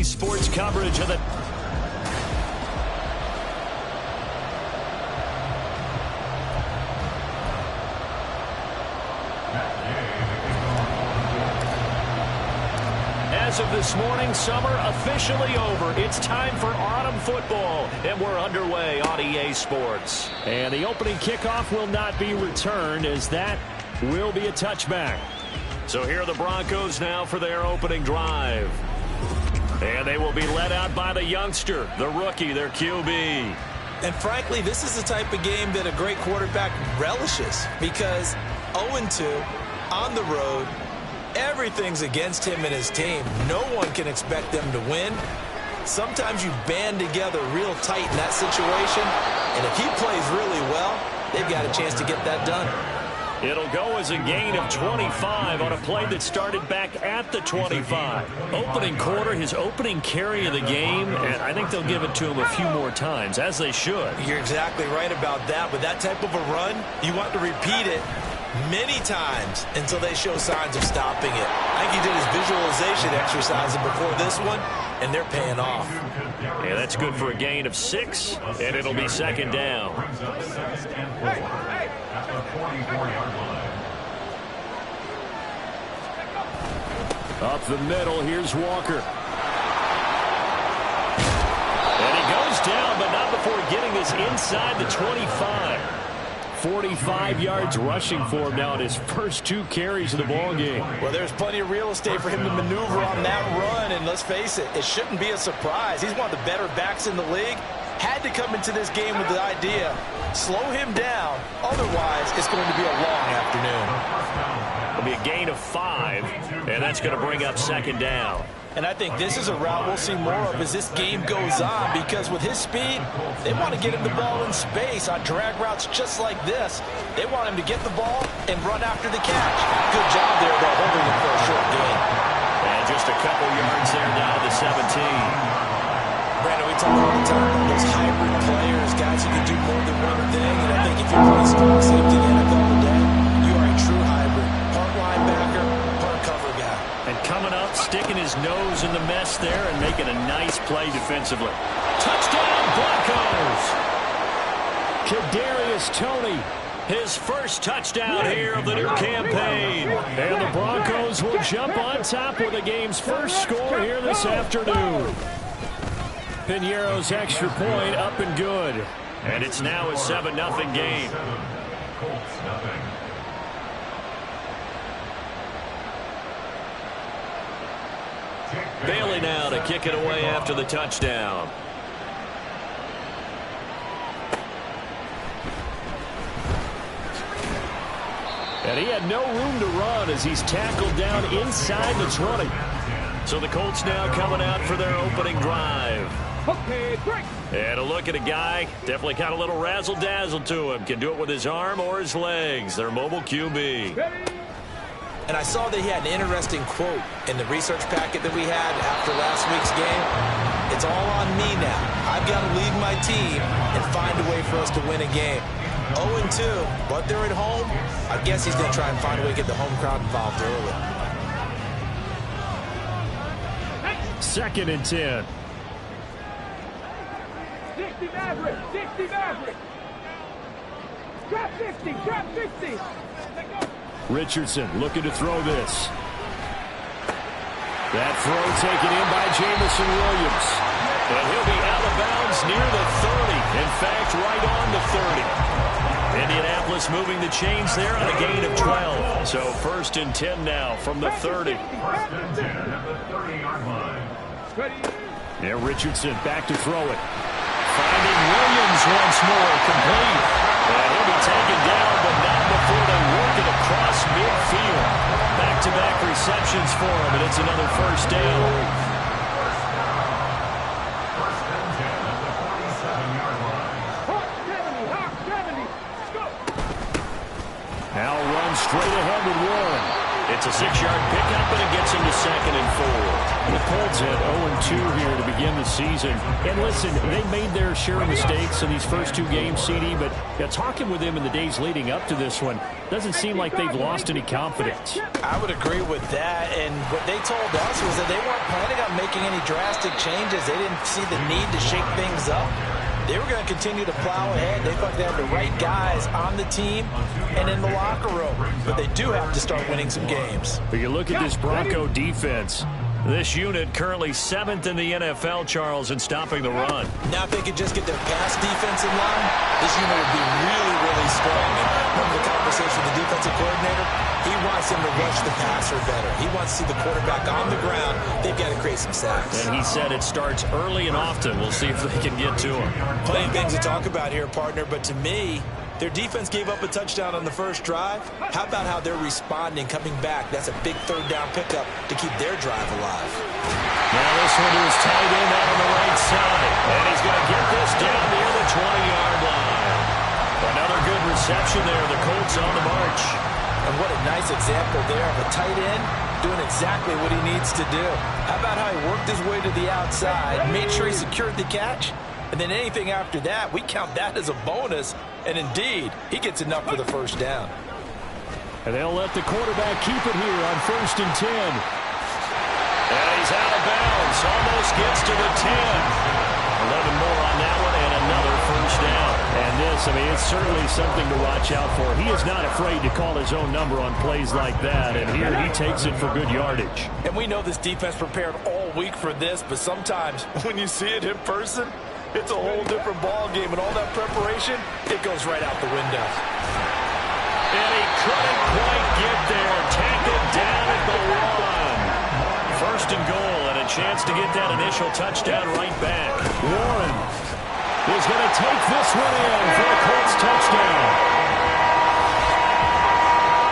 Sports coverage of the... As of this morning, summer officially over. It's time for autumn football, and we're underway on EA Sports. And the opening kickoff will not be returned, as that will be a touchback. So here are the Broncos now for their opening drive. And they will be led out by the youngster, the rookie, their QB. And frankly, this is the type of game that a great quarterback relishes, because 0-2 on the road, everything's against him and his team. No one can expect them to win. Sometimes you band together real tight in that situation, and if he plays really well, they've got a chance to get that done. It'll go as a gain of 25 on a play that started back at the 25. Opening quarter, his opening carry of the game, and I think they'll give it to him a few more times, as they should. You're exactly right about that. With that type of a run, you want to repeat it many times until they show signs of stopping it. I think he did his visualization exercise before this one, and they're paying off. Yeah, that's good for a gain of 6, and it'll be second down. Up the middle, here's Walker. And he goes down, but not before getting this inside the 25. 45 yards rushing for him now in his first 2 carries of the ball game. Well, there's plenty of real estate for him to maneuver on that run, and let's face it, it shouldn't be a surprise. He's one of the better backs in the league. Had to come into this game with the idea, slow him down, otherwise it's going to be a long afternoon. It'll be a gain of 5, and that's going to bring up second down. And I think this is a route we'll see more of as this game goes on, because with his speed, they want to get him the ball in space on drag routes just like this. They want him to get the ball and run after the catch. Good job there, though, holding him for a short gain. And just a couple yards there down to the 17. Brandon, we talk all the time about those hybrid players, guys who can do more than one thing, and I think if you're playing strong safety in the NFL today, you are a true hybrid. Part linebacker, part cover guy. And coming up, sticking his nose in the mess there and making a nice play defensively. Touchdown, Broncos! Kadarius Toney, his first touchdown here of the new campaign. And the Broncos will jump on top with the game's first score here this afternoon. Piñeiro's extra point up and good. And it's now a 7-0 game. Bailey now to kick it away after the touchdown. And he had no room to run as he's tackled down inside the 20. So the Colts now coming out for their opening drive. Okay, great. And a look at a guy, definitely got a little razzle-dazzle to him. Can do it with his arm or his legs. Their mobile QB. And I saw that he had an interesting quote in the research packet that we had after last week's game. It's all on me now. I've got to lead my team and find a way for us to win a game. 0-2, but they're at home. I guess he's going to try and find a way to get the home crowd involved early. 2nd and 10. 60 Maverick, 60 Maverick. Drop 50, drop 50. Richardson looking to throw this. That throw taken in by Jamison Williams. And he'll be out of bounds near the 30. In fact, right on the 30. Indianapolis moving the chains there on a gain of 12. So 1st and 10 now from the 30. Yeah, Richardson back to throw it. Finding Williams once more, complete. And he'll be taken down, but not before they work it across midfield. Back-to-back receptions for him, and it's another first down. Now runs straight ahead with Warren. It's a 6-yard pickup, and it gets him to 2nd and 4. The Colts had 0-2 here to begin the season. And listen, they made their share of mistakes in these first 2 games, CD, but talking with them in the days leading up to this one, doesn't seem like they've lost any confidence. I would agree with that, and what they told us was that they weren't planning on making any drastic changes. They didn't see the need to shake things up. They were going to continue to plow ahead. They thought they had the right guys on the team and in the locker room. But they do have to start winning some games. But you look at this Bronco defense. This unit currently 7th in the NFL, Charles, in stopping the run. Now if they could just get their pass defense in line, this unit would be really, really strong. And remember the conversation with the defensive coordinator? He wants them to rush the passer better. He wants to see the quarterback on the ground. They've got to create some sacks. And he said it starts early and often. We'll see if they can get to him. Plenty of things to talk about here, partner, but to me, their defense gave up a touchdown on the first drive. How about how they're responding, coming back? That's a big 3rd down pickup to keep their drive alive. Now this one to his tight end out on the right side. And he's going to get this down near the 20-yard line. Another good reception there. The Colts on the march. And what a nice example there of a tight end doing exactly what he needs to do. How about how he worked his way to the outside, made sure he secured the catch, and then anything after that, we count that as a bonus. And indeed, he gets enough for the first down. And they'll let the quarterback keep it here on 1st and 10. And he's out of bounds. Almost gets to the 10. 11 more on that one and another first down. And this, I mean, it's certainly something to watch out for. He is not afraid to call his own number on plays like that. And here he takes it for good yardage. And we know this defense prepared all week for this, but sometimes when you see it in person, it's a whole different ball game, and all that preparation, it goes right out the window. And he couldn't quite get there. Tackled down at the 1. 1st and goal, and a chance to get that initial touchdown right back. Warren is going to take this one in for a Colts touchdown.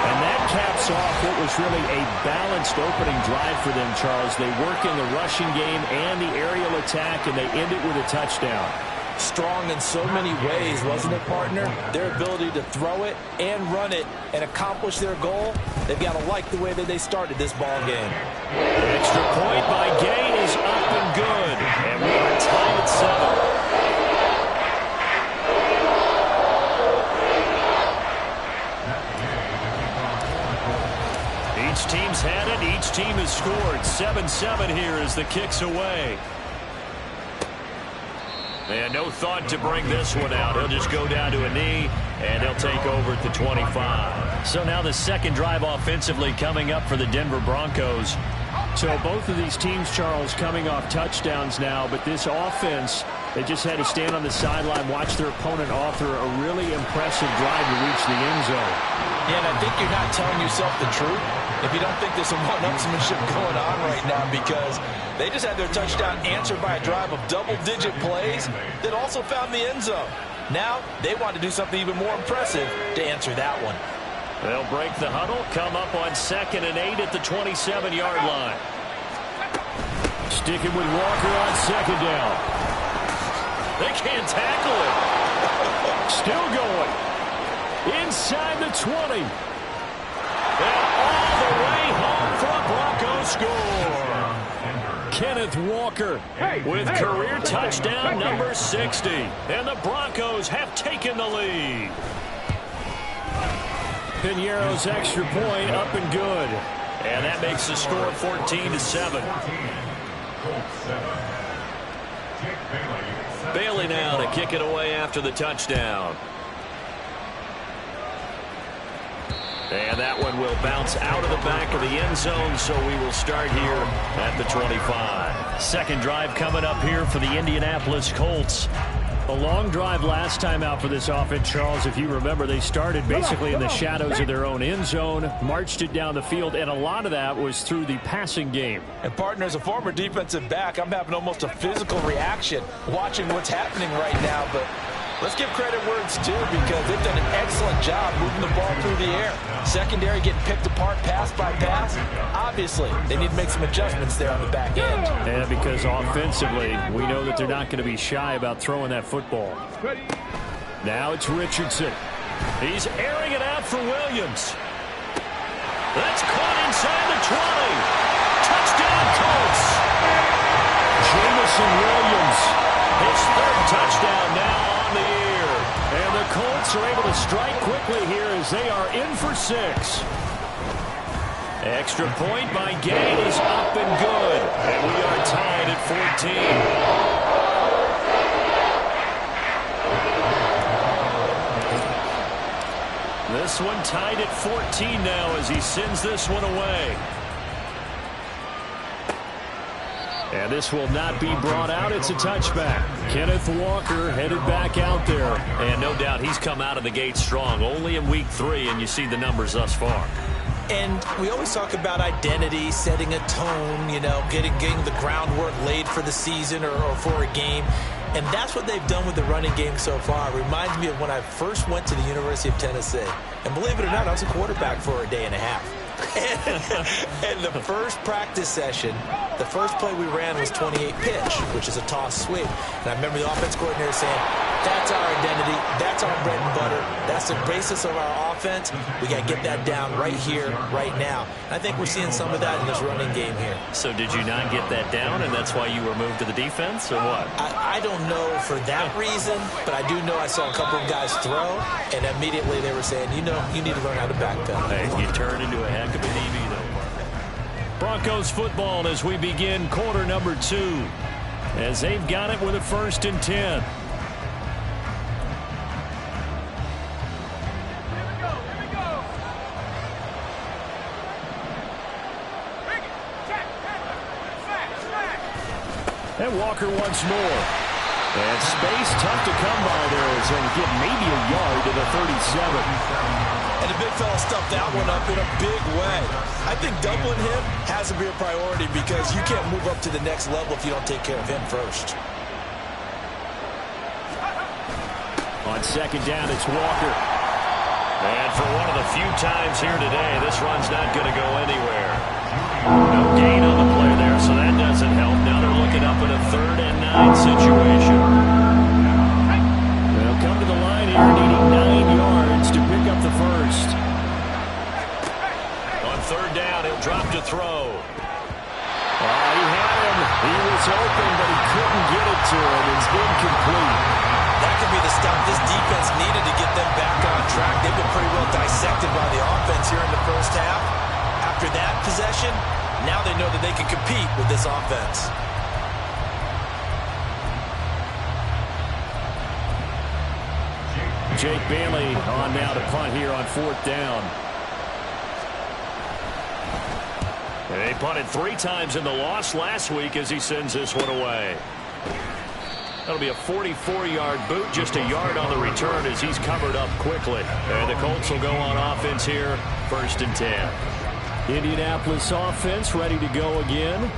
And that caps off what was really a balanced opening drive for them, Charles. They work in the rushing game and the aerial attack, and they end it with a touchdown. Strong in so many ways, wasn't it, partner? Their ability to throw it and run it and accomplish their goal, they've got to like the way that they started this ball game. Extra point by Gay is up and good. And we are tied at 7. Each team's had it. Each team has scored. 7-7 here as the kick's away. And no thought to bring this one out. He'll just go down to a knee, and he'll take over at the 25. So now the second drive offensively coming up for the Denver Broncos. So both of these teams, Charles, coming off touchdowns now, but this offense, they just had to stand on the sideline, watch their opponent author a really impressive drive to reach the end zone. Yeah, and I think you're not telling yourself the truth if you don't think there's some one-upsmanship going on right now, because they just had their touchdown answered by a drive of double-digit plays that also found the end zone. Now they want to do something even more impressive to answer that one. They'll break the huddle, come up on 2nd and 8 at the 27-yard line. Sticking with Walker on 2nd down. They can't tackle it. Still going. Inside the 20. And all the way home for a Broncos score. Kenneth Walker with career touchdown number 60. And the Broncos have taken the lead. Piñeiro's extra point up and good. And that makes the score 14-7. Bailey now to kick it away after the touchdown. And that one will bounce out of the back of the end zone, so we will start here at the 25. Second drive coming up here for the Indianapolis Colts. A long drive last time out for this offense, Charles. If you remember, they started basically in the shadows of their own end zone, marched it down the field, and a lot of that was through the passing game. And, partner, as a former defensive back, I'm having almost a physical reaction watching what's happening right now, but let's give credit where it's due, because they've done an excellent job moving the ball through the air. Secondary getting picked apart pass by pass. Obviously, they need to make some adjustments there on the back end. And because offensively, we know that they're not going to be shy about throwing that football. Now it's Richardson. He's airing it out for Williams. That's caught inside the 20. Touchdown, Colts. Jameson Williams, his third touchdown now on the year. And the Colts are able to strike quickly here as they are in for 6. Extra point by Gang is up and good. And we are tied at 14. This one tied at 14 now as he sends this one away. And this will not be brought out. It's a touchback. Kenneth Walker headed back out there. And no doubt he's come out of the gate strong. Only in week 3, and you see the numbers thus far. And we always talk about identity, setting a tone, you know, getting the groundwork laid for the season or for a game. And that's what they've done with the running game so far. It reminds me of when I first went to the University of Tennessee. And believe it or not, I was a quarterback for a day and a half. And the first practice session, the first play we ran was 28 pitch, which is a toss sweep. And I remember the offense coordinator saying, that's our identity, that's our bread and butter, that's the basis of our offense. We got to get that down right here, right now. And I think we're seeing some of that in this running game here. So did you not get that down, and that's why you were moved to the defense, or what? I don't know for that reason, but I do know I saw a couple of guys throw, and immediately they were saying, you know, you need to learn how to backpedal. Hey, you turn into a heck of a DB, though. Broncos football as we begin quarter number 2, as they've got it with a 1st and 10. And Walker once more. And space tough to come by there as they'll get maybe a yard to the 37. And the big fella stuffed that one up in a big way. I think doubling him has to be a priority because you can't move up to the next level if you don't take care of him first. On 2nd down, it's Walker. And for one of the few times here today, this run's not going to go anywhere. No gain on the play there, so that doesn't help. Now they're looking up at a 3rd and 9 situation. They'll come to the line here, needing 9 yards to pick up the first. On 3rd down, he'll drop to throw. He had him. He was open, but he couldn't get it to him. It's incomplete. That could be the stop this defense needed to get them back on track. They've been pretty well dissected by the offense here in the first half. After that possession, now they know that they can compete with this offense. Jake Bailey on now to punt here on 4th down. And they punted 3 times in the loss last week as he sends this one away. That'll be a 44-yard boot, just a yard on the return as he's covered up quickly. And the Colts will go on offense here, 1st and 10. Indianapolis offense ready to go again.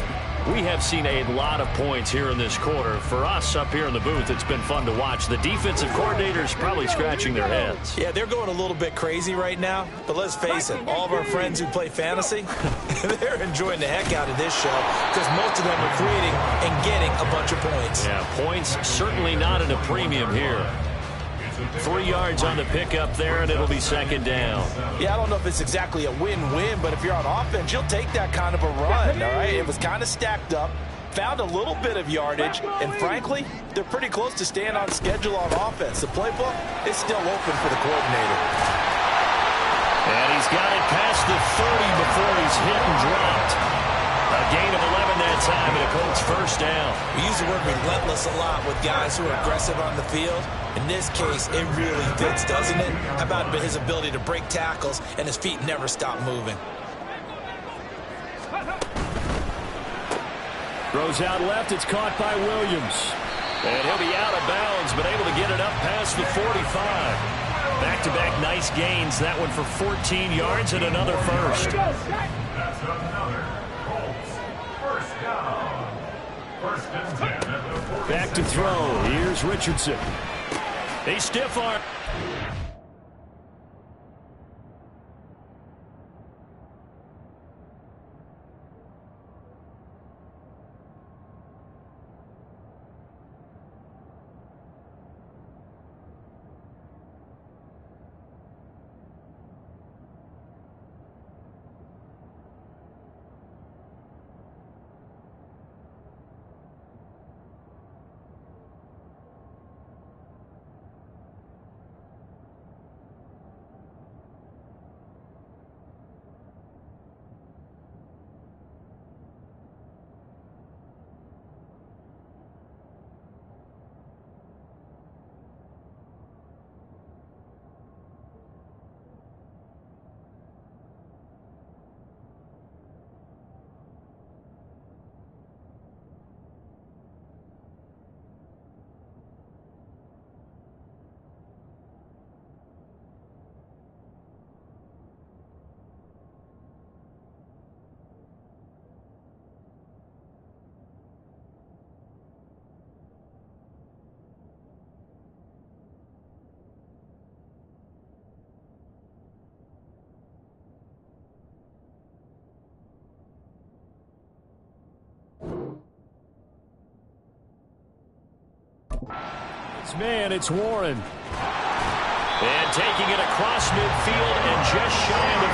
We have seen a lot of points here in this quarter. For us up here in the booth, it's been fun to watch. The defensive coordinators probably scratching their heads. Yeah, they're going a little bit crazy right now. But let's face it, all of our friends who play fantasy, they're enjoying the heck out of this show because most of them are creating and getting a bunch of points. Yeah, points certainly not at a premium here. 3 yards on the pickup there, and it'll be 2nd down. Yeah, I don't know if it's exactly a win-win, but if you're on offense, you'll take that kind of a run, all right? It was kind of stacked up, found a little bit of yardage, and frankly, they're pretty close to staying on schedule on offense. The playbook is still open for the coordinator. And he's got it past the 30 before he's hit and dropped. A gain of 11 that time, and a Colts 1st down. We use the word relentless a lot with guys who are aggressive on the field. In this case, it really fits, doesn't it? How about his ability to break tackles and his feet never stop moving? Throws out left. It's caught by Williams. And he'll be out of bounds, but able to get it up past the 45. Back-to-back nice gains. That one for 14 yards and another first. That's another Colts 1st down. 1st and 10 at the 47. Back to throw. Here's Richardson. A stiff arm. Man, it's Warren. And taking it across midfield and just shy of the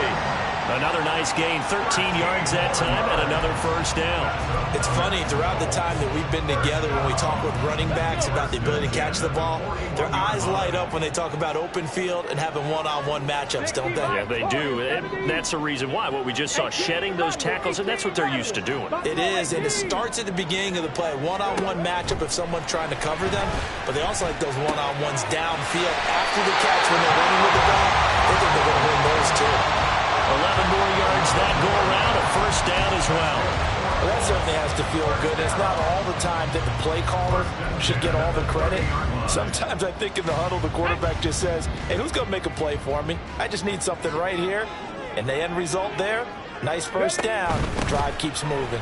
40. Another nice gain, 13 yards that time, and another first down. It's funny, throughout the time that we've been together, when we talk with running backs about the ability to catch the ball, their eyes light up when they talk about open field and having one-on-one matchups, don't they? Yeah, they do. And that's the reason why. What we just saw, shedding those tackles, and that's what they're used to doing. It is, and it starts at the beginning of the play. One-on-one matchup if someone's trying to cover them, but they also like those one-on-ones downfield after the catch when they're running with the ball. They think they're going to win those too. 11 more yards that go around, a first down as well. Well, that certainly has to feel good. It's not all the time that the play caller should get all the credit. Sometimes I think in the huddle, the quarterback just says, hey, who's going to make a play for me? I just need something right here. And the end result there, nice first down. Drive keeps moving.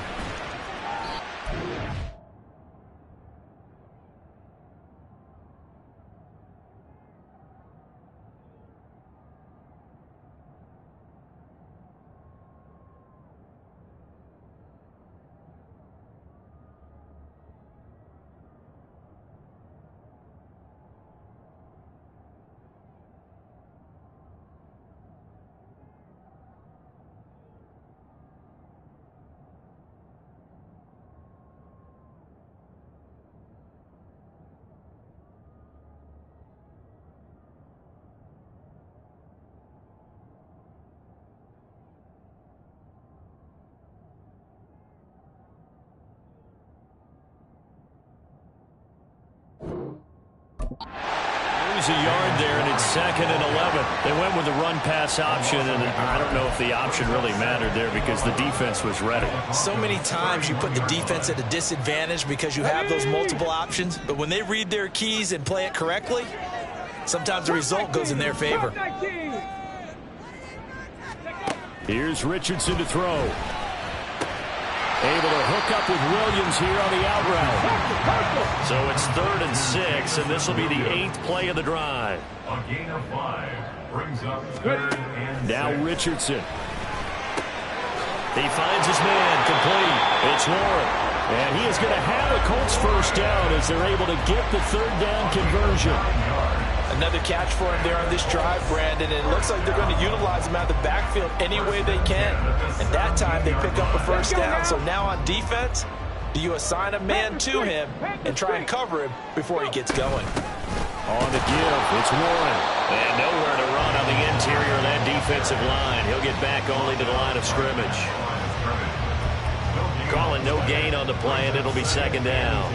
Lose a yard there, and it's 2nd and 11. They went with the run-pass option, and I don't know if the option really mattered there because the defense was ready. So many times you put the defense at a disadvantage because you have those multiple options, but when they read their keys and play it correctly, sometimes the result goes in their favor. Here's Richardson to throw. Able to hook up with Williams here on the out route. So it's 3rd and 6, and this will be the 8th play of the drive. A gain of 5 brings up 3rd and 6. Now Richardson. He finds his man complete. It's Warren. And he is going to have a Colts first down as they're able to get the 3rd down conversion. Another catch for him there on this drive, Brandon, and it looks like they're going to utilize him out of the backfield any way they can. And that time they pick up a first down. So now on defense, do you assign a man to him and try and cover him before he gets going? On the give, it's Warren. And nowhere to run on the interior of that defensive line. He'll get back only to the line of scrimmage. Calling no gain on the play, and it'll be 2nd down.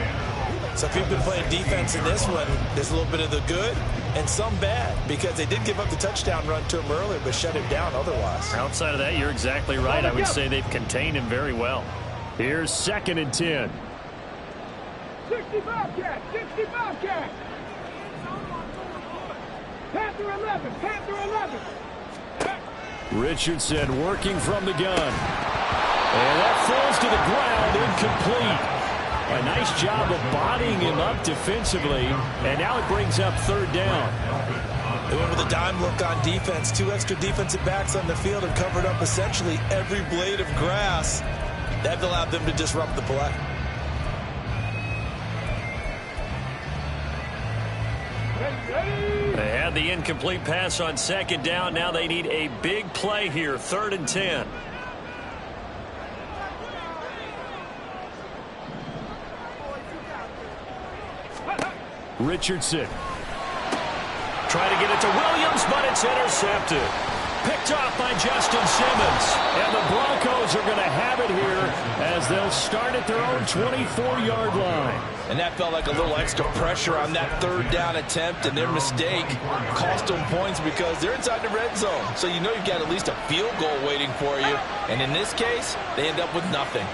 So if you've been playing defense in this one, there's a little bit of the good and some bad because they did give up the touchdown run to him earlier but shut him down otherwise. Outside of that, you're exactly right. I would say they've contained him very well. Here's 2nd and 10. 65 catch, 65 catch. Panther 11, Panther 11. Richardson working from the gun. And that falls to the ground, incomplete. A nice job of bodying him up defensively, and now it brings up 3rd down. They went with a dime look on defense. 2 extra defensive backs on the field and covered up essentially every blade of grass. That allowed them to disrupt the play. They had the incomplete pass on 2nd down. Now they need a big play here, 3rd and 10. Richardson. Trying to get it to Williams, but it's intercepted. Picked off by Justin Simmons. And the Broncos are going to have it here as they'll start at their own 24-yard line. And that felt like a little extra pressure on that 3rd down attempt, and their mistake cost them points because they're inside the red zone. So you know you've got at least a field goal waiting for you. And in this case, they end up with nothing.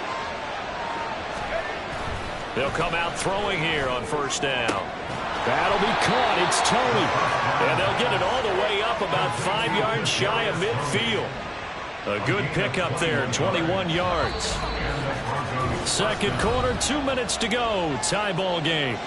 They'll come out throwing here on 1st down. That'll be caught. It's Tony. And they'll get it all the way up about 5 yards shy of midfield. A good pickup there, 21 yards. 2nd quarter, 2 minutes to go. Tie ball game.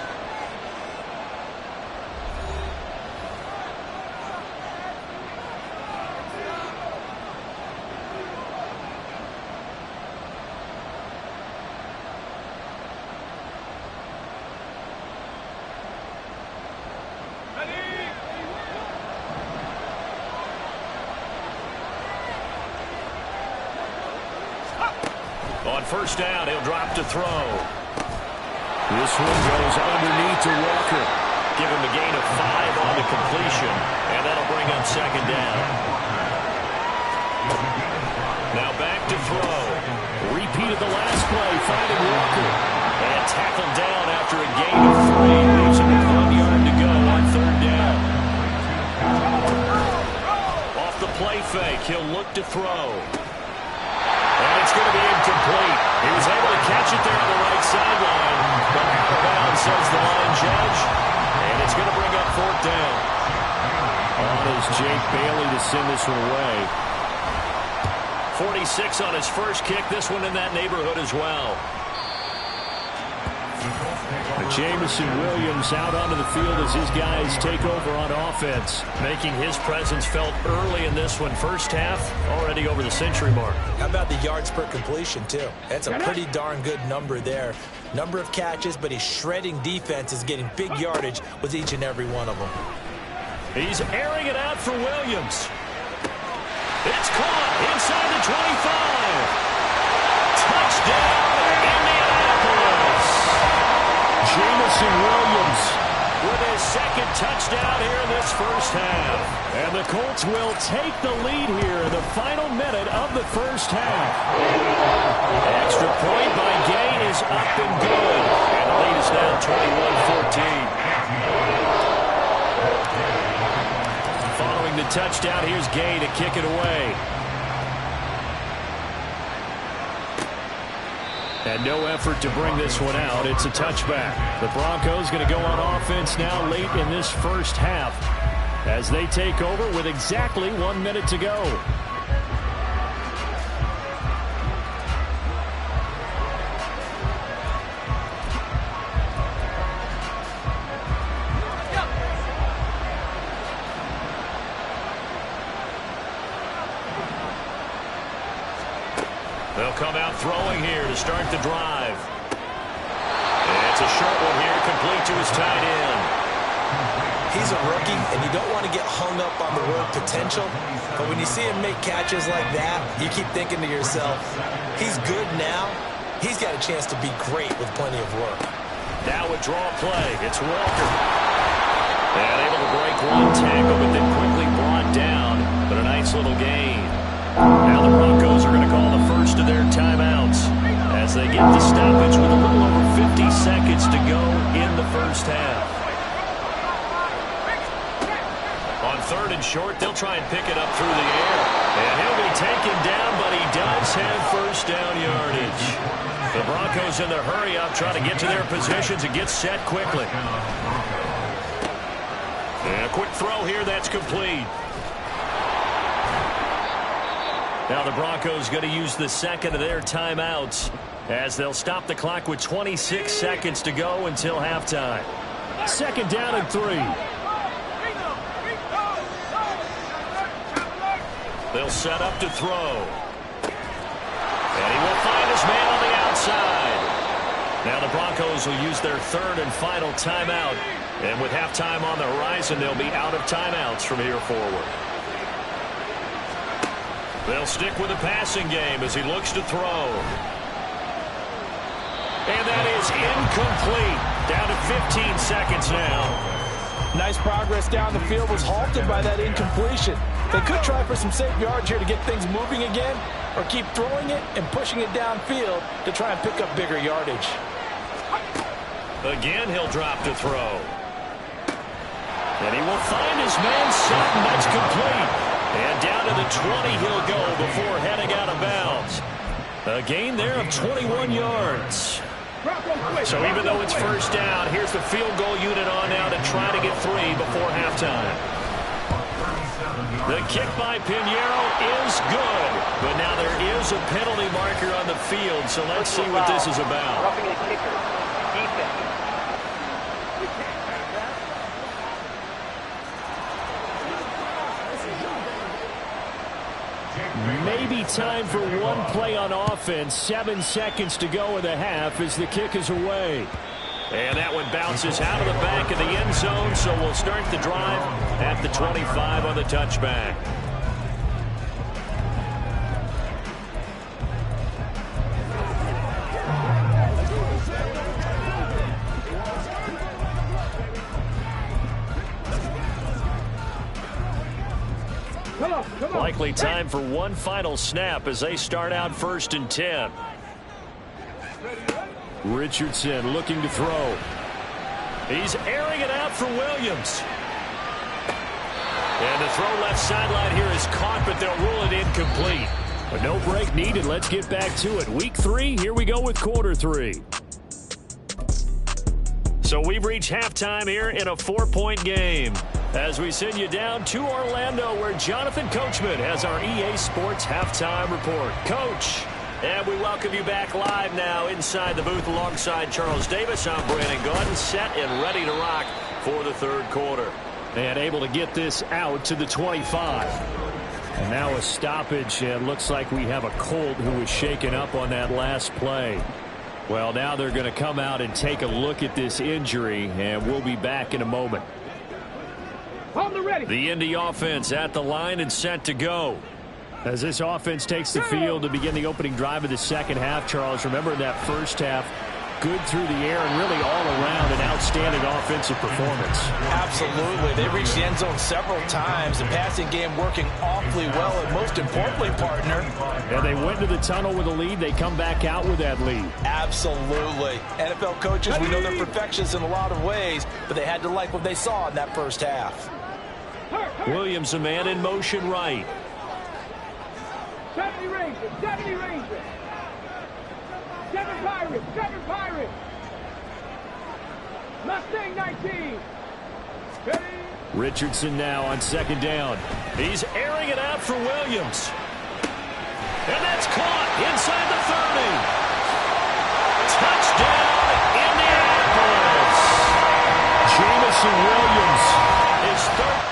On first down, he'll drop to throw. This one goes underneath to Walker. Give him a gain of 5 on the completion, and that'll bring up second down. Now back to throw. Repeat of the last play, finding Walker. And tackled down after a gain of 3. Leaves him with 1 yard to go on third down. Off the play fake, he'll look to throw. And it's going to be incomplete. He was able to catch it there on the right sideline. But out of bounds, says the line judge. And it's going to bring up fourth down. On is Jake Bailey to send this one away. 46 on his first kick. This one in that neighborhood as well. Jameson Williams out onto the field as his guys take over on offense, making his presence felt early in this one. First half, already over the century mark. How about the yards per completion, too? That's a pretty darn good number there. Number of catches, but he's shredding defenses, getting big yardage with each and every one of them. He's airing it out for Williams. It's caught inside the 25. Touchdown, Indianapolis. Jameson Williams with his second touchdown here in this first half. And the Colts will take the lead here in the final minute of the first half. Extra point by Gay is up and good. And the lead is now 21-14. Following the touchdown, here's Gay to kick it away. And no effort to bring this one out. It's a touchback. The Broncos going to go on offense now late in this first half as they take over with exactly 1 minute to go. They'll come out throwing here to start the drive. And it's a short one here, complete to his tight end. He's a rookie, and you don't want to get hung up on the word potential. But when you see him make catches like that, you keep thinking to yourself, he's good now. He's got a chance to be great with plenty of work. Now a draw play. It's Walker. And able to break one tackle, but then quickly brought down. But a nice little gain. Now the Broncos are going to call the first of their timeouts as they get the stoppage with a little over 50 seconds to go in the first half. On third and short, they'll try and pick it up through the air. And he'll be taken down, but he does have first down yardage. The Broncos in the hurry-up trying to get to their positions and get set quickly. And a quick throw here, that's complete. Now the Broncos going to use the second of their timeouts as they'll stop the clock with 26 seconds to go until halftime. Second down and 3. They'll set up to throw. And he will find his man on the outside. Now the Broncos will use their third and final timeout. And with halftime on the horizon, they'll be out of timeouts from here forward. They'll stick with the passing game as he looks to throw. And that is incomplete. Down to 15 seconds now. Nice progress down the field, was halted by that incompletion. They could try for some safe yards here to get things moving again, or keep throwing it and pushing it downfield to try and pick up bigger yardage. Again, he'll drop to throw. And he will find his man Sutton. That's complete. And down to the 20 he'll go before heading out of bounds. A gain there of 21 yards. So even though it's first down, here's the field goal unit on now to try to get 3 before halftime. The kick by Pinheiro is good. But now there is a penalty marker on the field, so let's see what this is about. Roughing a kicker. Defense. Maybe time for one play on offense. 7 seconds to go in the half as the kick is away. And that one bounces out of the back of the end zone, so we'll start the drive at the 25 on the touchback. Come on, come on. Likely time for one final snap as they start out 1st and 10. Richardson looking to throw. He's airing it out for Williams. And the throw left sideline here is caught, but they'll rule it incomplete. But no break needed. Let's get back to it. Week 3, here we go with quarter 3. So we've reached halftime here in a 4-point game. As we send you down to Orlando, where Jonathan Coachman has our EA Sports halftime report. Coach, and we welcome you back live now inside the booth alongside Charles Davis. I'm Brandon Gaudin, set and ready to rock for the 3rd quarter. And able to get this out to the 25. And now a stoppage, and looks like we have a Colt who was shaken up on that last play. Well, now they're going to come out and take a look at this injury, and we'll be back in a moment. The Indy offense at the line and set to go. As this offense takes the field to begin the opening drive of the second half, Charles, remember in that first half, good through the air and really all around an outstanding offensive performance. Absolutely. They reached the end zone several times. The passing game working awfully well, and most importantly, partner. And they went to the tunnel with a lead. They come back out with that lead. Absolutely. NFL coaches, we know they're perfectionists in a lot of ways, but they had to like what they saw in that first half. Williams, a man in motion right. 70 Rangers, 70 Rangers. 7 Pirates, 7 Pirates. Mustang 19. Ready? Richardson now on 2nd down. He's airing it out for Williams. And that's caught inside the 30. Touchdown, Indianapolis. Jameson Williams is third.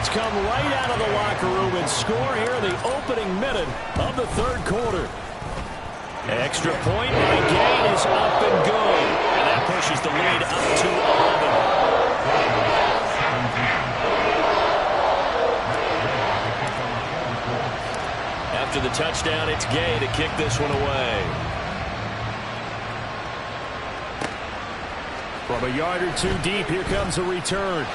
Come right out of the locker room and score here in the opening minute of the 3rd quarter. Extra point by Gain is up and good. And that pushes the lead up to 11. After the touchdown, it's Gay to kick this one away. From a yard or two deep, here comes a return.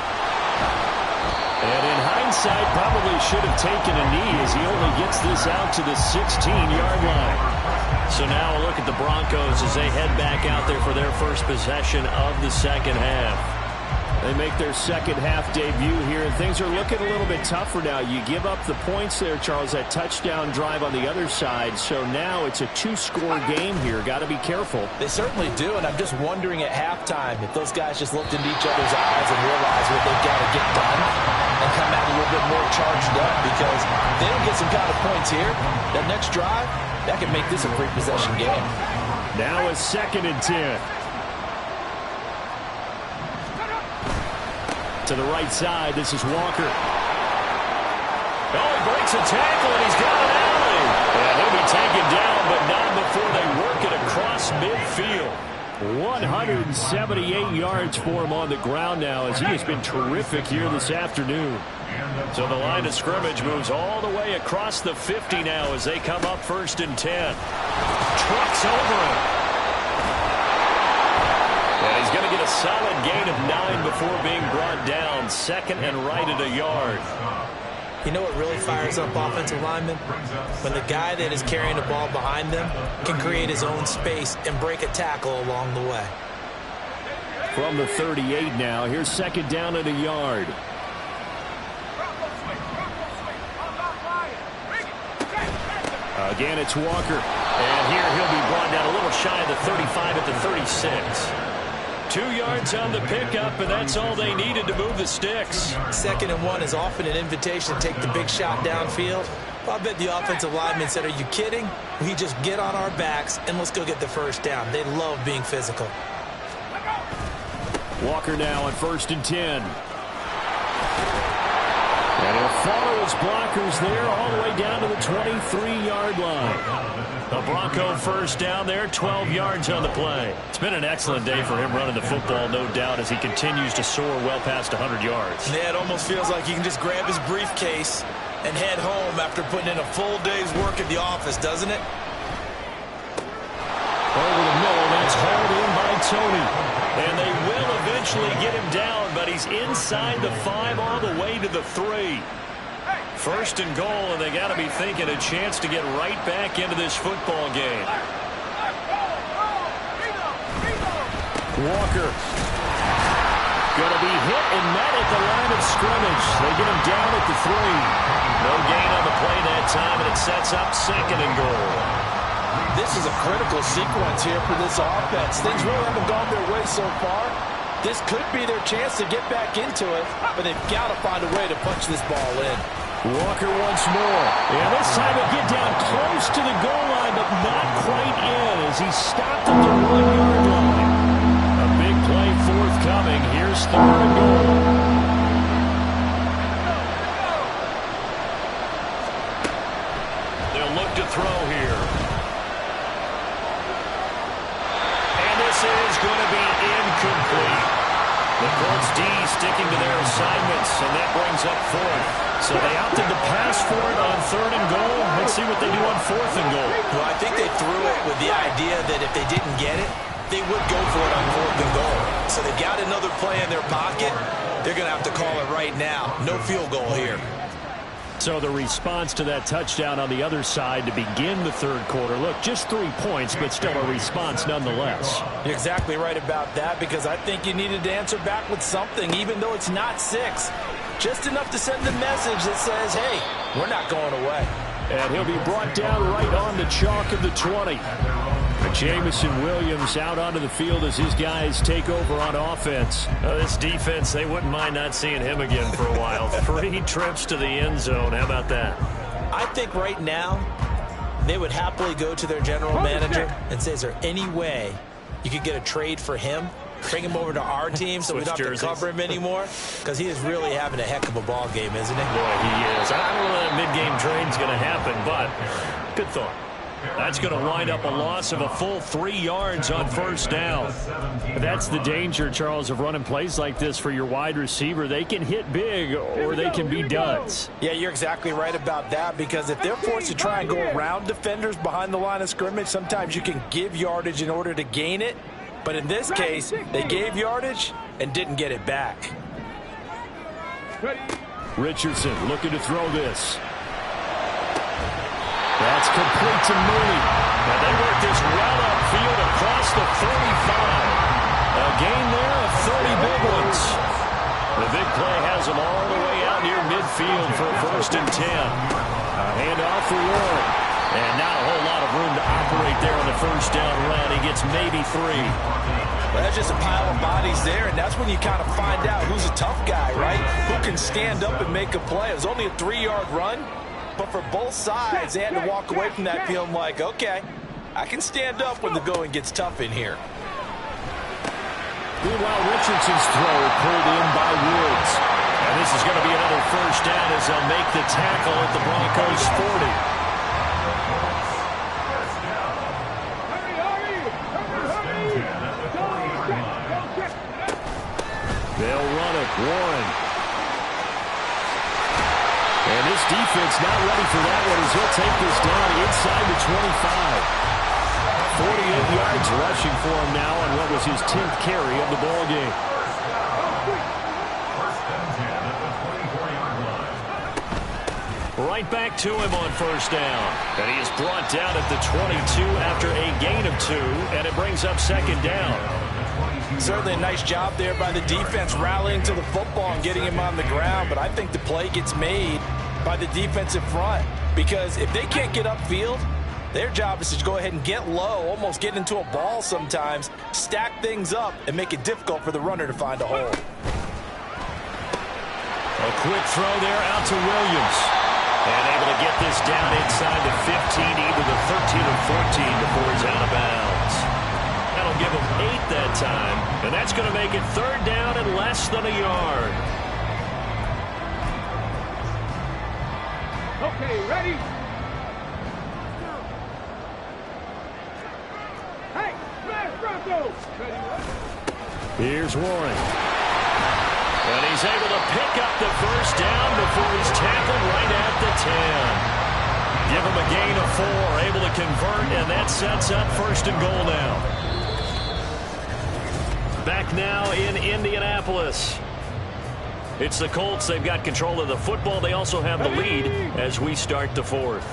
And in hindsight, probably should have taken a knee as he only gets this out to the 16-yard line. So now a look at the Broncos as they head back out there for their first possession of the second half. They make their second half debut here, and things are looking a little bit tougher now. You give up the points there, Charles, that touchdown drive on the other side. So now it's a 2-score game here. Got to be careful. They certainly do, and I'm just wondering at halftime if those guys just looked into each other's eyes and realized what they've got to get done and come out a little bit more charged up, because if they don't get some kind of points here, that next drive, that can make this a free possession game. Now a 2nd and 10. To the right side, this is Walker. Oh, he breaks a tackle, and he's got an alley. And he'll be taken down, but not before they work it across midfield. 178 yards for him on the ground now, as he has been terrific here this afternoon. So the line of scrimmage moves all the way across the 50 now as they come up 1st and 10. Trucks over him. And he's going to get a solid gain of 9 before being brought down. 2nd and right at a yard. You know what really fires up offensive linemen? When the guy that is carrying the ball behind them can create his own space and break a tackle along the way. From the 38 now, here's 2nd down at a yard. Again, it's Walker. And here he'll be brought down a little shy of the 35 at the 36. 2 yards on the pickup, and that's all they needed to move the sticks. 2nd and 1 is often an invitation to take the big shot downfield. I bet the offensive lineman said, are you kidding? We just get on our backs and let's go get the first down. They love being physical. Walker now on 1st and 10. And he'll follow his blockers there all the way down to the 23-yard line. The Bronco first down there, 12 yards on the play. It's been an excellent day for him running the football, no doubt, as he continues to soar well past 100 yards. Yeah, it almost feels like he can just grab his briefcase and head home after putting in a full day's work at the office, doesn't it? Over the middle, that's hauled in by Tony. And they will eventually get him down, but he's inside the 5 all the way to the 3. First and goal, and they got to be thinking a chance to get right back into this football game. Walker. Going to be hit and met at the line of scrimmage. They get him down at the 3. No gain on the play that time, and it sets up second and goal. This is a critical sequence here for this offense. Things really haven't gone their way so far. This could be their chance to get back into it, but they've got to find a way to punch this ball in. Walker once more. And this time he'll get down close to the goal line, but not quite in as he's stopped at the 1-yard line. A big play forthcoming. Here's third and goal. They'll look to throw here. And this is going to be incomplete. The Colts D sticking to their assignments, and that brings up fourth. So they opted to pass for it on third and goal. Let's see what they do on fourth and goal. Well, I think they threw it with the idea that if they didn't get it, they would go for it on fourth and goal. So they've got another play in their pocket. They're going to have to call it right now. No field goal here. So the response to that touchdown on the other side to begin the third quarter. Look, just 3 points, but still a response nonetheless. You're exactly right about that, because I think you needed to answer back with something, even though it's not 6. Just enough to send the message that says, hey, we're not going away. And he'll be brought down right on the chalk of the 20. Jamison Williams out onto the field as his guys take over on offense. This defense, they wouldn't mind not seeing him again for a while. 3 trips to the end zone. How about that? I think right now they would happily go to their general manager and say, is there any way you could get a trade for him? Bring him over to our team so we don't have to cover him anymore? Because he is really having a heck of a ball game, isn't he? Boy, he is. I don't know that mid-game trade's going to happen, but good thought. That's going to wind up a loss of a full 3 yards on first down. That's the danger, Charles, of running plays like this for your wide receiver. They can hit big or they can be duds. Yeah, you're exactly right about that, because if they're forced to try and go around defenders behind the line of scrimmage, sometimes you can give yardage in order to gain it. But in this case, they gave yardage and didn't get it back. Richardson looking to throw this. That's complete to Mooney. And they work this well upfield across the 35. A gain there of 30 big ones. The big play has them all the way out near midfield for a first and 10. A handoff for Warren. And not a whole lot of room to operate there on the first down run. He gets maybe 3. Well, that's just a pile of bodies there, and that's when you kind of find out who's a tough guy, right? Who can stand up and make a play. It was only a 3-yard run. But for both sides, they had to walk away from that feeling like, okay, I can stand up when the going gets tough in here. Meanwhile, Richardson's throw pulled in by Woods. And this is going to be another first down as they'll make the tackle at the Broncos' 40. They'll run it. Warren. And this defense not ready for that one as he'll take this down inside the 25. 48 yards rushing for him now on what was his 10th carry of the ball game. Right back to him on first down. And he is brought down at the 22 after a gain of 2, and it brings up second down. Certainly a nice job there by the defense rallying to the football and getting him on the ground, but I think the play gets made by the defensive front, because if they can't get upfield, their job is to go ahead and get low, almost get into a ball sometimes, stack things up, and make it difficult for the runner to find a hole. A quick throw there out to Williams. And able to get this down inside the 15, either the 13 or 14 before he's out of bounds. That'll give him 8 that time, and that's going to make it third down and less than a yard. Okay, ready? Hey, smash Bronco! Here's Warren. And he's able to pick up the first down before he's tackled right at the 10. Give him a gain of 4, able to convert, and that sets up first and goal now. Back now in Indianapolis. It's the Colts. They've got control of the football. They also have the lead as we start the 4th.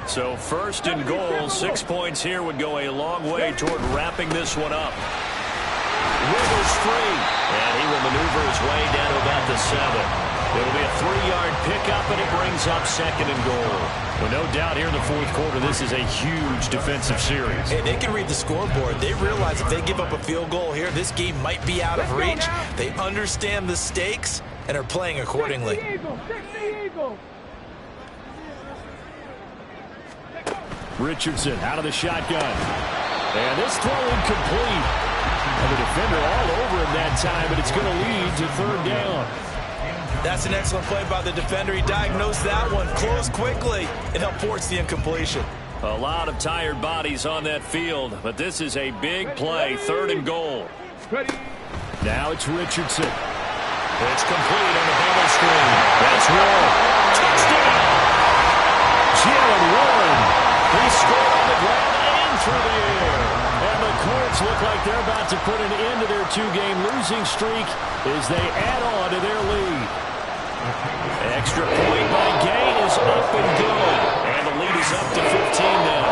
So first and goal, 6 points here would go a long way toward wrapping this one up. Wiggles free, and he will maneuver his way down to about the 7. It'll be a 3-yard pickup, and it brings up second and goal. Well, no doubt here in the 4th quarter, this is a huge defensive series. Hey, they can read the scoreboard. They realize if they give up a field goal here, this game might be out of reach. They understand the stakes and are playing accordingly. Richardson out of the shotgun. And this throw incomplete. And the defender all over him that time, but it's going to lead to 3rd down. That's an excellent play by the defender. He diagnosed that one, closed quickly, and helped force the incompletion. A lot of tired bodies on that field, but this is a big play, 3rd and goal. Now it's Richardson. It's complete on the bubble screen. That's Warren. Touchdown! Jalen Warren. He scored on the ground and through the air. And the Colts look like they're about to put an end to their 2-game losing streak as they add on to their lead. Extra point by Gay is up and good. And the lead is up to 15 now.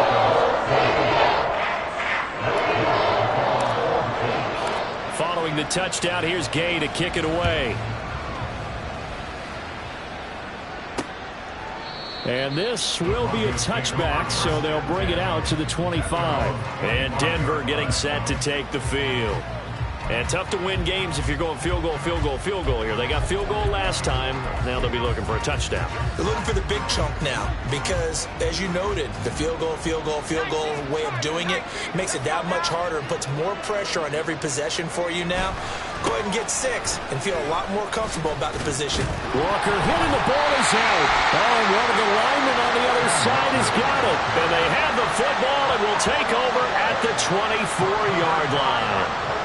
Following the touchdown, here's Gay to kick it away. And this will be a touchback, so they'll bring it out to the 25. And Denver getting set to take the field. And tough to win games if you're going field goal, field goal, field goal here. They got field goal last time. Now they'll be looking for a touchdown. They're looking for the big chunk now because, as you noted, the field goal way of doing it makes it that much harder and puts more pressure on every possession for you now. Go ahead and get 6 and feel a lot more comfortable about the position. Walker hitting the ball is out. Oh, and one of the linemen on the other side has got it. And they have the football and will take over at the 24-yard line.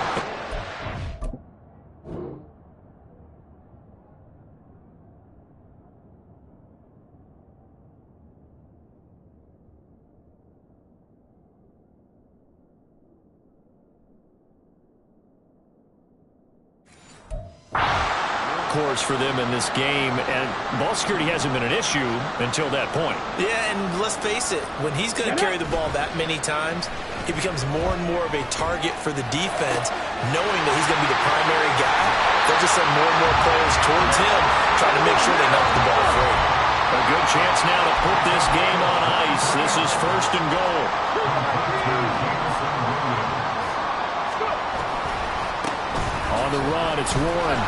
Course for them in this game, and ball security hasn't been an issue until that point. Yeah, and let's face it, when he's going to carry the ball that many times, he becomes more and more of a target for the defense, knowing that he's going to be the primary guy. They'll just send more and more players towards him, trying to make sure they knock the ball free. A good chance now to put this game on ice. This is first and goal. On the run, it's Warren.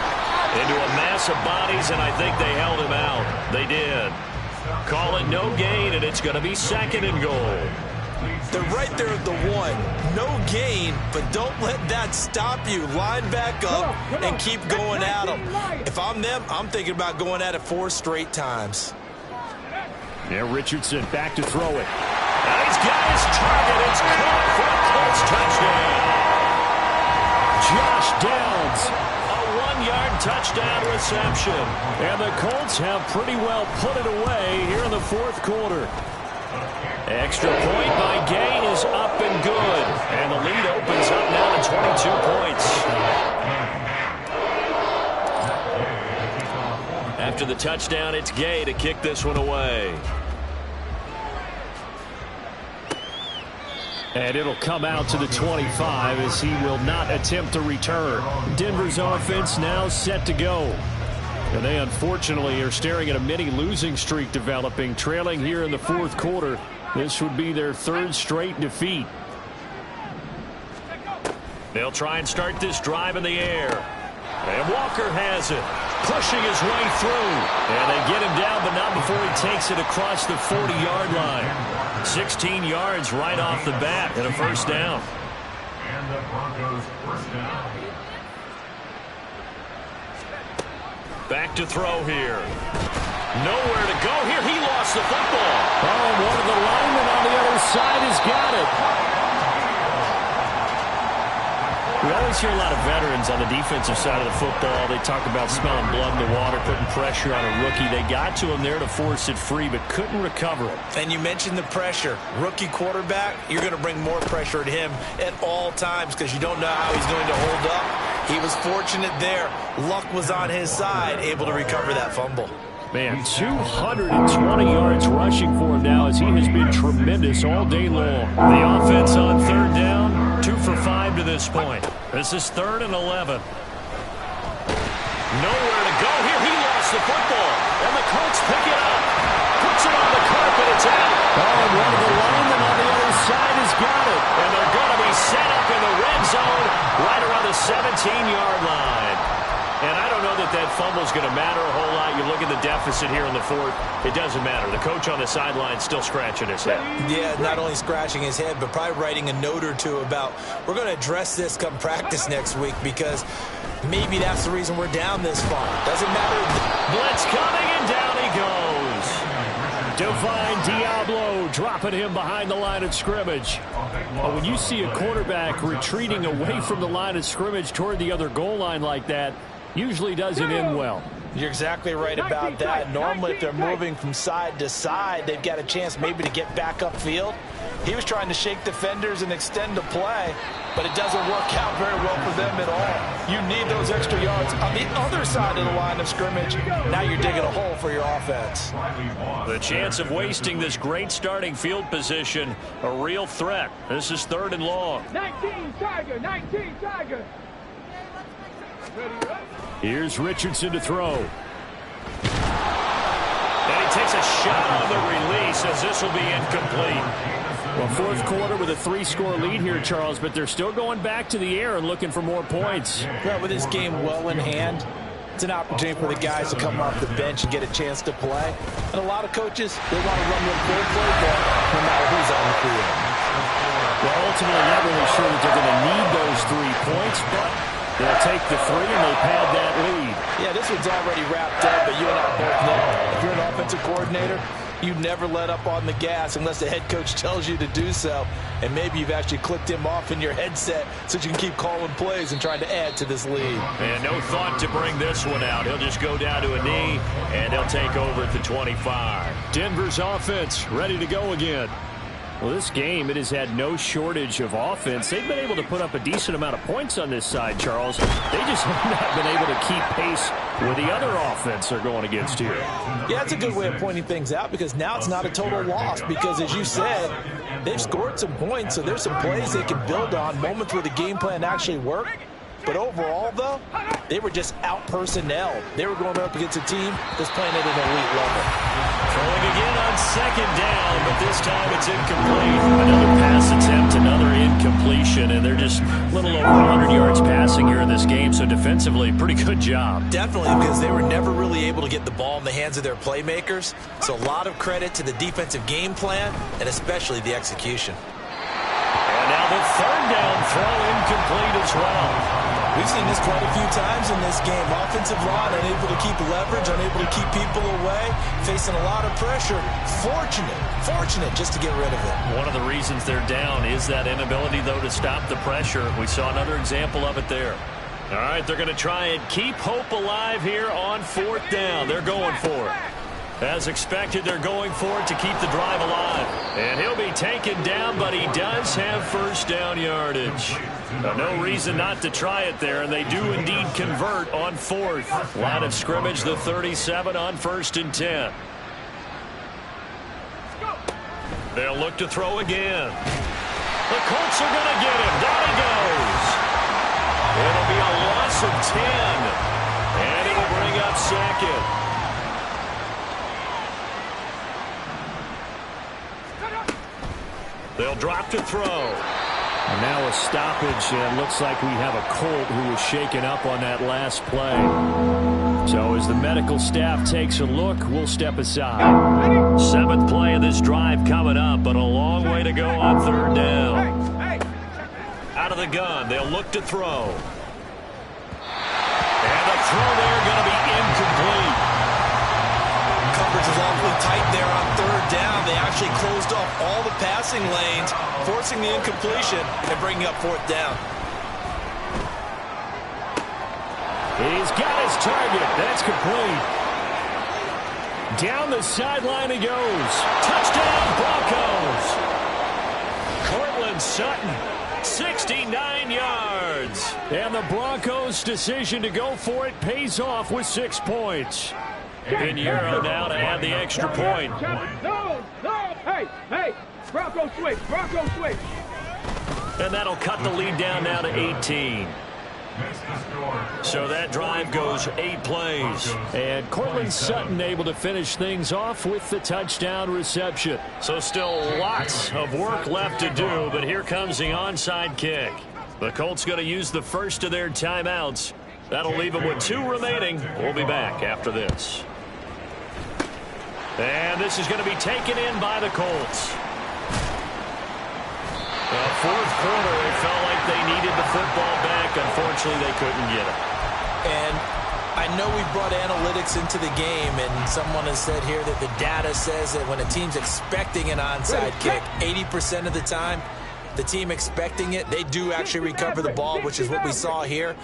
Into a mass of bodies, and I think they held him out. They did. Call it no gain, and it's going to be second and goal. They're right there at the 1. No gain, but don't let that stop you. Line back up and keep going at them. If I'm them, I'm thinking about going at it 4 straight times. Yeah, Richardson back to throw it. And he's got his target. It's caught for a Colts touchdown. Josh Downs. 1-yard touchdown reception. And the Colts have pretty well put it away here in the 4th quarter. Extra point by Gay is up and good. And the lead opens up now to 22 points. After the touchdown, it's Gay to kick this one away. And it'll come out to the 25 as he will not attempt to return. Denver's offense now set to go. And they unfortunately are staring at a mini losing streak developing, trailing here in the 4th quarter. This would be their 3rd straight defeat. They'll try and start this drive in the air. And Walker has it, pushing his way through. And they get him down, but not before he takes it across the 40-yard line. 16 yards right off the bat and a first down. And the Broncos first down. Back to throw here. Nowhere to go here. He lost the football. Oh, and one of the linemen on the other side has got it. We always hear a lot of veterans on the defensive side of the football. They talk about smelling blood in the water, putting pressure on a rookie. They got to him there to force it free, but couldn't recover it. And you mentioned the pressure. Rookie quarterback, you're going to bring more pressure at him at all times because you don't know how he's going to hold up. He was fortunate there. Luck was on his side, able to recover that fumble. Man, 220 yards rushing for him now as he has been tremendous all day long. The offense on third down, 2 for 5 to this point. This is 3rd and 11. Nowhere to go here. He lost the football, and the Colts pick it up. Puts it on the carpet. It's out. Oh, and one of the linemen on the other side has got it. And they're going to be set up in the red zone right around the 17-yard line. And I don't know that that fumble is going to matter a whole lot. You look at the deficit here in the 4th. It doesn't matter. The coach on the sideline still scratching his head. Yeah, not only scratching his head, but probably writing a note or two about we're going to address this come practice next week because maybe that's the reason we're down this far. Doesn't matter. Blitz coming, and down he goes. Divine Diablo dropping him behind the line of scrimmage. But when you see a quarterback retreating away from the line of scrimmage toward the other goal line like that, usually doesn't end well. You're exactly right about that. Normally, if they're moving from side to side, they've got a chance maybe to get back upfield. He was trying to shake defenders and extend the play, but it doesn't work out very well for them at all. You need those extra yards on the other side of the line of scrimmage. Now you're digging a hole for your offense. The chance of wasting this great starting field position, a real threat. This is 3rd and long. 19 Tiger, 19 Tiger. Here's Richardson to throw. And he takes a shot on the release as this will be incomplete. Well, 4th quarter with a 3-score lead here, Charles, but they're still going back to the air and looking for more points. Well, with this game well in hand, it's an opportunity for the guys to come off the bench and get a chance to play. And a lot of coaches, they want to run their full playbook no matter who's on the field. Well, ultimately, not really sure that they're going to need those 3 points, but they'll take the 3 and they pad that lead. Yeah, this one's already wrapped up, but you and I both know if you're an offensive coordinator, you never let up on the gas unless the head coach tells you to do so. And maybe you've actually clicked him off in your headset so you can keep calling plays and trying to add to this lead. And no thought to bring this one out. He'll just go down to a knee, and he'll take over at the 25. Denver's offense ready to go again. Well, this game, it has had no shortage of offense. They've been able to put up a decent amount of points on this side, Charles. They just have not been able to keep pace with the other offense they're going against here. Yeah, that's a good way of pointing things out because now it's not a total loss because, as you said, they've scored some points, so there's some plays they can build on, moments where the game plan actually worked. But overall, though, they were just out-personnel. They were going up against a team that's playing at an elite level. Throwing again on 2nd down, but this time it's incomplete. Another pass attempt, another incompletion, and they're just a little over 100 yards passing here in this game, so defensively, pretty good job. Definitely, because they were never really able to get the ball in the hands of their playmakers. So a lot of credit to the defensive game plan and especially the execution. And now the 3rd down throw incomplete as well. We've seen this quite a few times in this game. Offensive line unable to keep leverage, unable to keep people away, facing a lot of pressure. Fortunate just to get rid of it. One of the reasons they're down is that inability, though, to stop the pressure. We saw another example of it there. All right, they're going to try and keep hope alive here on 4th down. They're going for it. As expected, they're going for it to keep the drive alive. And he'll be taken down, but he does have 1st down yardage. No reason not to try it there, and they do indeed convert on 4th. Line of scrimmage, the 37 on 1st and 10. They'll look to throw again. The Colts are going to get him. Down he goes. It'll be a loss of 10. And it will bring up 2nd. They'll drop to throw. And now a stoppage, and looks like we have a Colt who was shaken up on that last play. So as the medical staff takes a look, we'll step aside. 7th play of this drive coming up, but a long way to go on 3rd down. Out of the gun, they'll look to throw. And the throw there going to be incomplete. Come actually closed off all the passing lanes, forcing the incompletion and bringing up fourth down. He's got his target. That's complete. Down the sideline he goes. Touchdown, Broncos. Cortland Sutton, 69 yards. And the Broncos' decision to go for it pays off with 6 points. Pinheiro now to add the extra point. No, hey, Bronco switch. And that'll cut the lead down now to 18. So that drive goes 8 plays. And Cortland Sutton able to finish things off with the touchdown reception. So still lots of work left to do, but here comes the onside kick. The Colts going to use the first of their timeouts. That'll leave them with 2 remaining. We'll be back after this. And this is going to be taken in by the Colts. The fourth quarter, it felt like they needed the football back. Unfortunately, they couldn't get it. And I know we brought analytics into the game, and someone has said here that the data says that when a team's expecting an onside kick, 80% of the time, the team expecting it, they do actually recover the ball, which is what we saw here.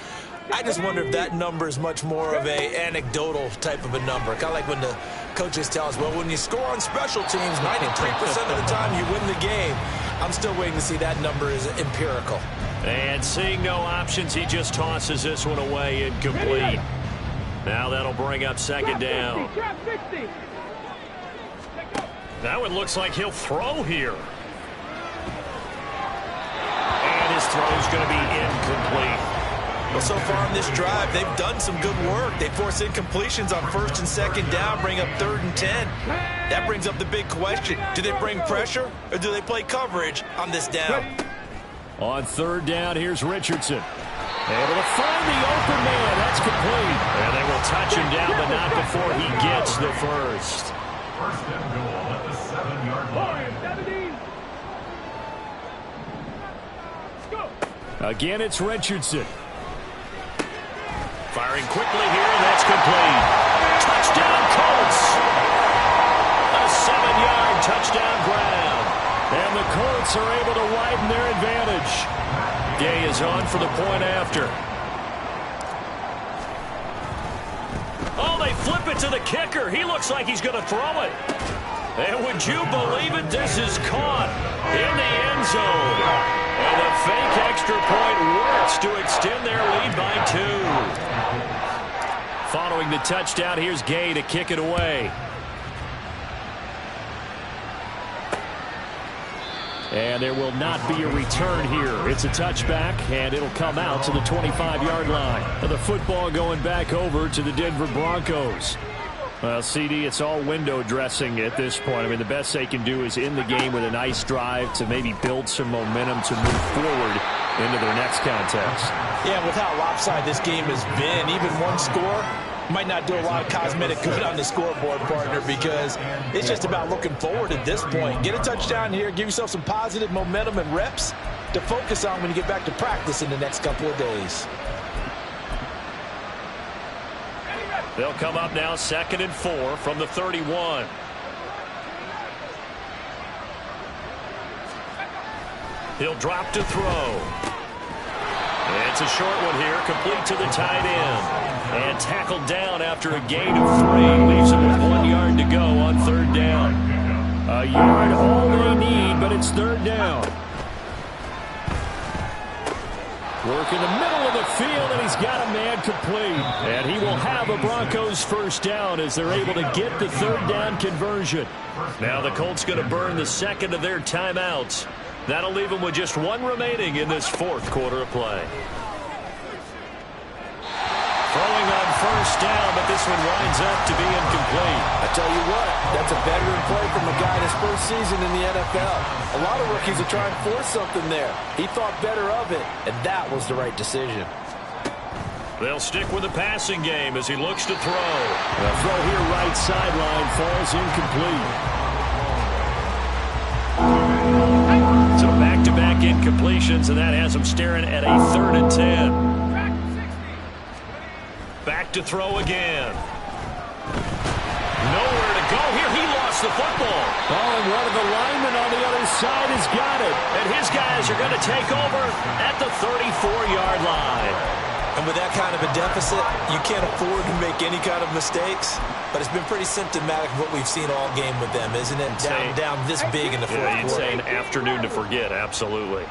I just wonder if that number is much more of a anecdotal type of a number. Kind of like when the coaches tell us, well, when you score on special teams, 93% of the time you win the game. I'm still waiting to see that number is empirical. And seeing no options, he just tosses this one away, incomplete. Now that'll bring up second down. Now it looks like he'll throw here. And his throw's going to be incomplete. Well, so far on this drive, they've done some good work. They force incompletions on first and second down, bring up 3rd and 10. That brings up the big question. Do they bring pressure or do they play coverage on this down? On 3rd down, here's Richardson. Able to find the open man. That's complete. And they will touch him down, but not before he gets the first. First and goal at the 7-yard line. Again, it's Richardson. Firing quickly here, and that's complete. Touchdown, Colts. A 7-yard touchdown grab. And the Colts are able to widen their advantage. Gay is on for the point after. Oh, they flip it to the kicker. He looks like he's going to throw it. And would you believe it? This is caught in the end zone. And the fake extra point works to extend their lead by 2. Following the touchdown, here's Gay to kick it away. And there will not be a return here. It's a touchback, and it'll come out to the 25-yard line. The football going back over to the Denver Broncos. Well, CD, it's all window dressing at this point. I mean, the best they can do is in the game with a nice drive to maybe build some momentum to move forward into their next contest. Yeah, with how lopsided this game has been, even one score might not do a lot of cosmetic good on the scoreboard, partner, because it's just about looking forward at this point. Get a touchdown here, give yourself some positive momentum and reps to focus on when you get back to practice in the next couple of days. They'll come up now 2nd and 4 from the 31. He'll drop to throw. It's a short one here, complete to the tight end. And tackled down after a gain of 3. Leaves him with 1 yard to go on 3rd down. A yard all they need, but it's 3rd down. Work in the middle of the field, and he's got a man complete. And he will have a Broncos first down as they're able to get the 3rd down conversion. Now the Colts going to burn the 2nd of their timeouts. That'll leave them with just 1 remaining in this 4th quarter of play. Throwing on first down, but this one winds up to be incomplete. I tell you what, that's a veteran play from a guy in his first season in the NFL. A lot of rookies are trying to force something there. He thought better of it, and that was the right decision. They'll stick with the passing game as he looks to throw. The throw here right sideline falls incomplete. So back-to-back incompletions, and that has him staring at a 3rd and 10. Back to throw again. Nowhere to go here. He lost the football. Oh, and one of the linemen on the other side has got it. And his guys are going to take over at the 34-yard line. And with that kind of a deficit, you can't afford to make any kind of mistakes. But it's been pretty symptomatic of what we've seen all game with them, isn't it? Down this big in the fourth quarter. You'd say an afternoon to forget, absolutely.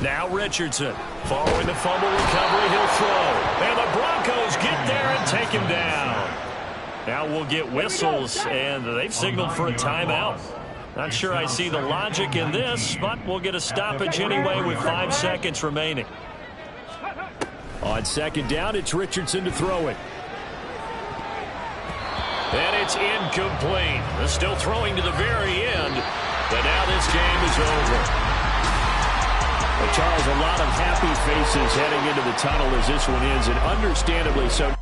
Now Richardson, following the fumble recovery, he'll throw. And the Broncos get there and take him down. Now we'll get whistles, and they've signaled for a timeout. Not sure I see the logic in this, but we'll get a stoppage anyway with 5 seconds remaining. On second down, it's Richardson to throw it. And it's incomplete. They're still throwing to the very end, but now this game is over. Well, Charles, a lot of happy faces heading into the tunnel as this one ends, and understandably so.